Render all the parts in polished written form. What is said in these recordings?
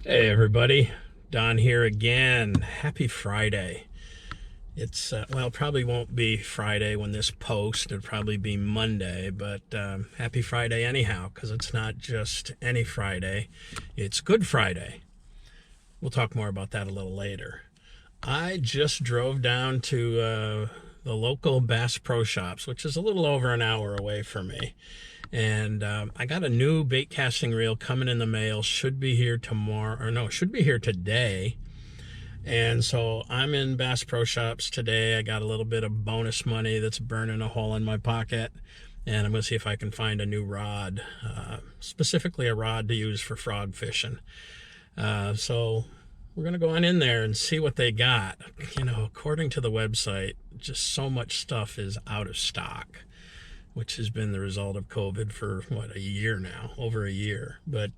Hey everybody, Don here again. Happy Friday. It's, well, probably won't be Friday when this posts. It'll probably be Monday, but happy Friday anyhow, because it's not just any Friday, it's Good Friday. We'll talk more about that a little later. I just drove down to the local Bass Pro Shops, which is a little over an hour away from me. And I got a new bait casting reel coming in the mail. Should be here tomorrow, or no, should be here today. And so I'm in Bass Pro Shops today. I got a little bit of bonus money that's burning a hole in my pocket. And I'm going to see if I can find a new rod, specifically a rod to use for frog fishing. So we're going to go on in there and see what they got. You know, according to the website, just so much stuff is out of stock, which has been the result of COVID for, what, a year now, over a year. But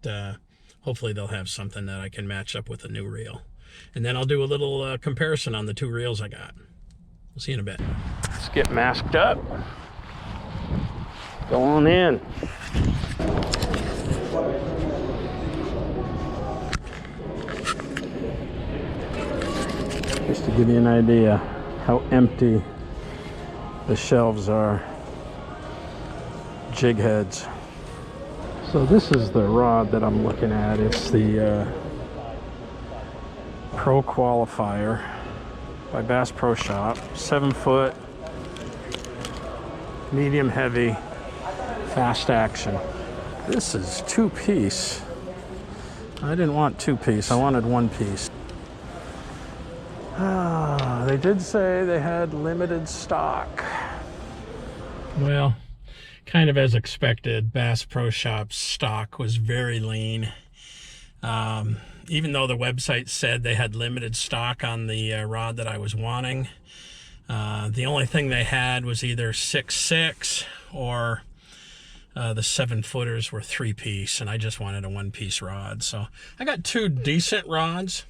hopefully they'll have something that I can match up with a new reel. And then I'll do a little comparison on the two reels I got. We'll see you in a bit. Let's get masked up. Go on in. Just to give you an idea how empty the shelves are. Jig heads. So this is the rod that I'm looking at. It's the Pro Qualifier by Bass Pro Shop. 7 foot, medium heavy, fast action. This is 2-piece. I didn't want 2-piece, I wanted 1-piece. They did say they had limited stock. Well, kind of as expected, Bass Pro Shop's stock was very lean. Even though the website said they had limited stock on the rod that I was wanting, the only thing they had was either 6.6 or the 7-footers were 3-piece, and I just wanted a 1-piece rod. So I got two decent rods.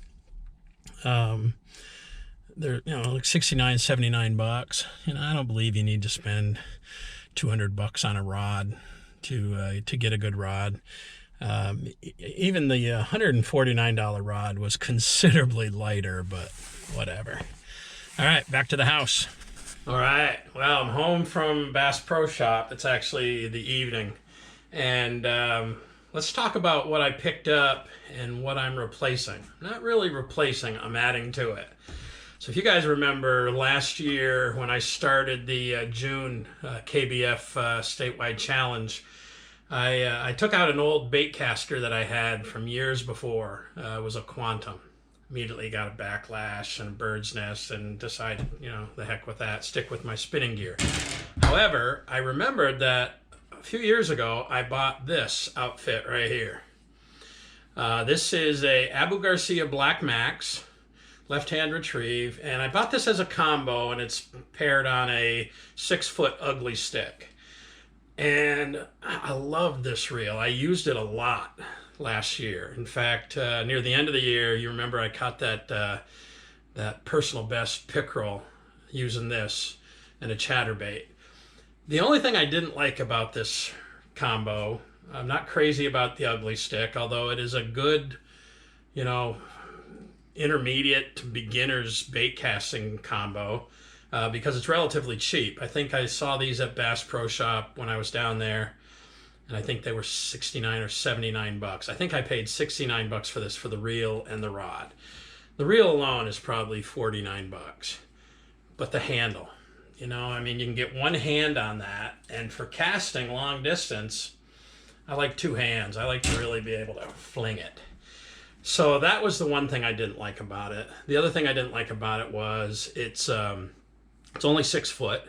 They're, you know, like 69, 79 bucks. You know, I don't believe you need to spend 200 bucks on a rod to get a good rod. Even the $149 rod was considerably lighter, but whatever. All right, back to the house. All right, well, I'm home from Bass Pro Shop. It's actually the evening. And let's talk about what I picked up and what I'm replacing. Not really replacing, I'm adding to it. So if you guys remember last year when I started the June KBF statewide challenge, I took out an old bait caster that I had from years before. It was a Quantum. Immediately got a backlash and a bird's nest and decided, you know, the heck with that, stick with my spinning gear. However, I remembered that a few years ago I bought this outfit right here. This is a Garcia Black Max left-hand retrieve, and I bought this as a combo, and it's paired on a 6-foot ugly stick. And I love this reel. I used it a lot last year. In fact, near the end of the year, you remember I caught that personal best pickerel using this and a chatterbait. The only thing I didn't like about this combo, I'm not crazy about the ugly stick, although it is a good, you know, intermediate to beginners bait casting combo, because it's relatively cheap. I think I saw these at Bass Pro Shop when I was down there, and I think they were 69 or 79 bucks. I think I paid 69 bucks for this, for the reel and the rod. The reel alone is probably 49 bucks. But the handle, you know, I mean, you can get one hand on that, and for casting long distance, I like two hands. I like to really be able to fling it. So that was the one thing I didn't like about it. The other thing I didn't like about it was it's only 6 foot,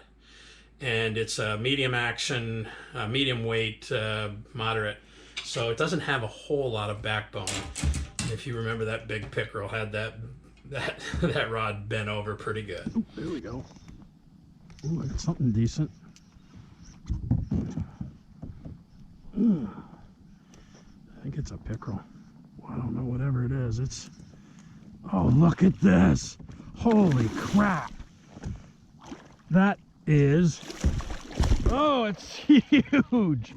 and it's a medium action, medium weight, moderate. So it doesn't have a whole lot of backbone. If you remember, that big pickerel had that rod bent over pretty good. Ooh, there we go. Ooh, I got something decent. I think it's a pickerel. I don't know, whatever it is. It's, oh, look at this. Holy crap. That is, oh, it's huge.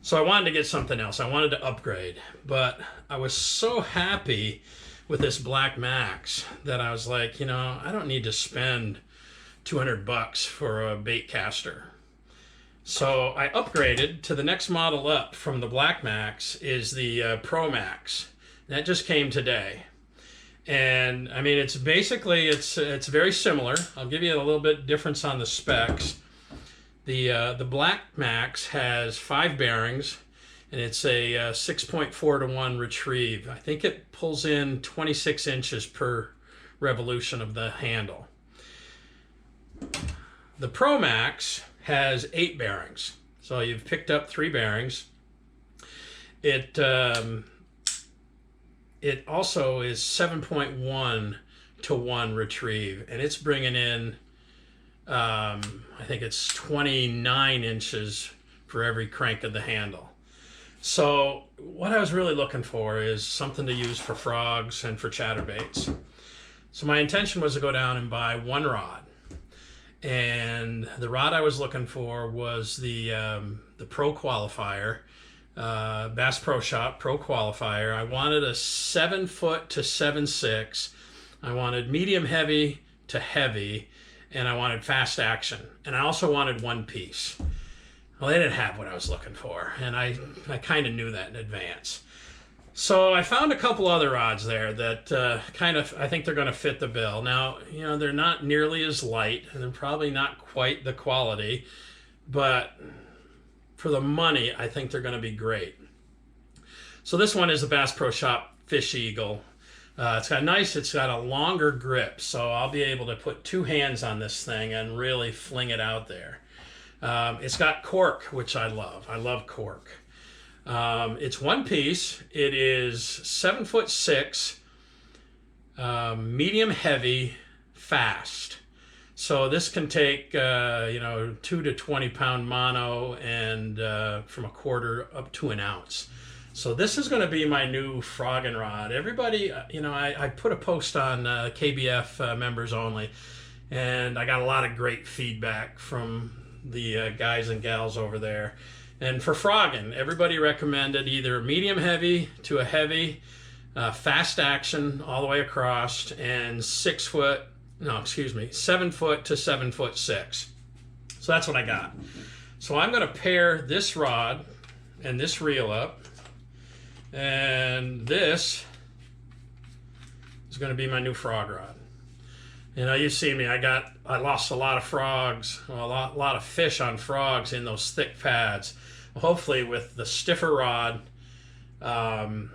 So I wanted to get something else. I wanted to upgrade, but I was so happy with this Black Max that I was like, you know, I don't need to spend 200 bucks for a bait caster. So I upgraded to the next model up from the Black Max is the Pro Max. That just came today. And I mean, it's basically, it's very similar. I'll give you a little bit difference on the specs. The Black Max has 5 bearings, and it's a 6.4 to 1 retrieve. I think it pulls in 26 inches per revolution of the handle. The Pro Max has 8 bearings, so you've picked up 3 bearings. It also is 7.1 to 1 retrieve, and it's bringing in I think it's 29 inches for every crank of the handle. So what I was really looking for is something to use for frogs and for chatterbaits. So my intention was to go down and buy 1 rod. And the rod I was looking for was the Pro Qualifier, Bass Pro Shop Pro Qualifier. I wanted a 7 foot to 7.6. I wanted medium heavy to heavy, and I wanted fast action. And I also wanted 1 piece. Well, they didn't have what I was looking for, and I kind of knew that in advance. So I found a couple other rods there that kind of, I think they're going to fit the bill. Now, you know, they're not nearly as light, and they're probably not quite the quality, but for the money, I think they're going to be great. So this one is the Bass Pro Shop Fish Eagle. It's got a longer grip, so I'll be able to put 2 hands on this thing and really fling it out there. It's got cork, which I love. I love cork. It's 1 piece. It is 7'6", medium heavy, fast. So this can take, you know, 2 to 20 pound mono and from a quarter up to an ounce. So this is going to be my new frogging rod. Everybody, you know, I put a post on KBF members only, and I got a lot of great feedback from the guys and gals over there. And for frogging, everybody recommended either medium heavy to a heavy, fast action all the way across, and 7 foot to 7'6". So that's what I got. So I'm going to pair this rod and this reel up, and this is going to be my new frog rod. You know, you see me, I lost a lot of frogs, a lot of fish on frogs in those thick pads. Hopefully with the stiffer rod and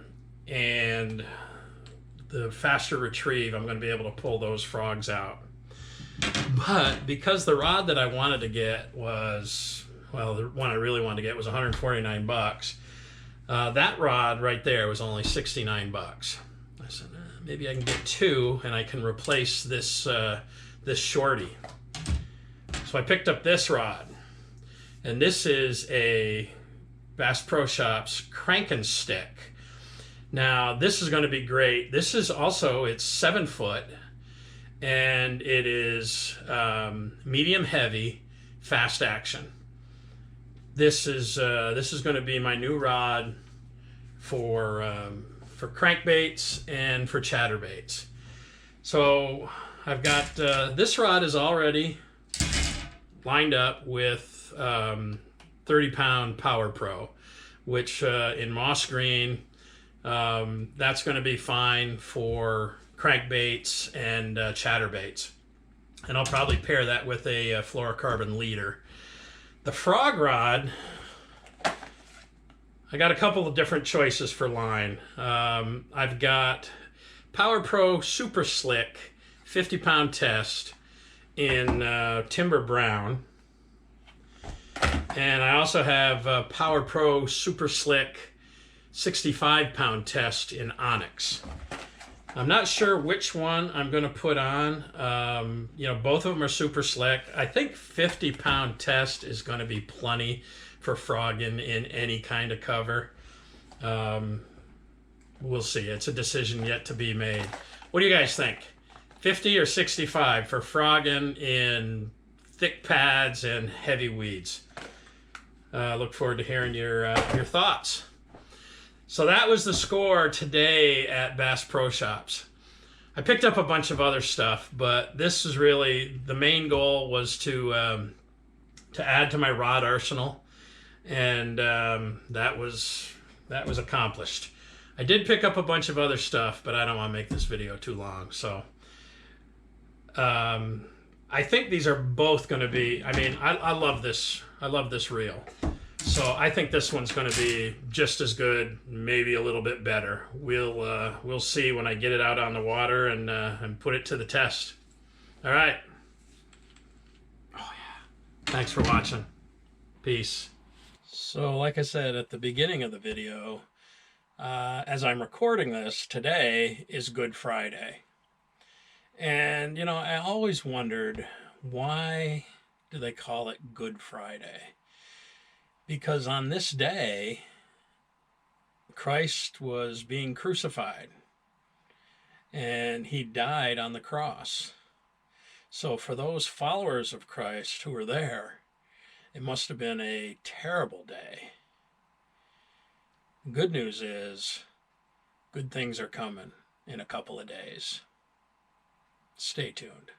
the faster retrieve, I'm going to be able to pull those frogs out. But because the rod that I wanted to get was, well, the one I really wanted to get was 149 bucks. That rod right there was only 69 bucks. I said, maybe I can get 2 and I can replace this this shorty. So I picked up this rod, and this is a Bass Pro Shop's crank and stick. Now this is going to be great. This is also, it's 7 foot, and it is medium heavy, fast action. This is going to be my new rod for crankbaits and for chatterbaits. So I've got this rod is already lined up with 30-pound Power Pro, which in moss green, that's going to be fine for crankbaits and chatterbaits. And I'll probably pair that with a fluorocarbon leader. The frog rod, I got a couple of different choices for line. I've got Power Pro Super Slick 50-pound test in Timber Brown. And I also have Power Pro Super Slick 65-pound test in Onyx. I'm not sure which one I'm going to put on. You know, both of them are super slick. I think 50-pound test is going to be plenty for frogging in any kind of cover. We'll see. It's a decision yet to be made. What do you guys think? 50 or 65 for frogging in thick pads and heavy weeds? Look forward to hearing your thoughts. So that was the score today at Bass Pro Shops. I picked up a bunch of other stuff, but this is really the main goal was to add to my rod arsenal, and that was accomplished. I did pick up a bunch of other stuff, but I don't want to make this video too long. So I think these are both going to be. I mean, I love this. I love this reel. So I think this one's going to be just as good, maybe a little bit better. We'll see when I get it out on the water and put it to the test. All right. Oh yeah. Thanks for watching. Peace. So like I said at the beginning of the video, as I'm recording this, today is Good Friday. And you know, I always wondered, why do they call it Good Friday? Because on this day, Christ was being crucified and he died on the cross. So for those followers of Christ who were there, it must have been a terrible day. Good news is, good things are coming in a couple of days. Stay tuned.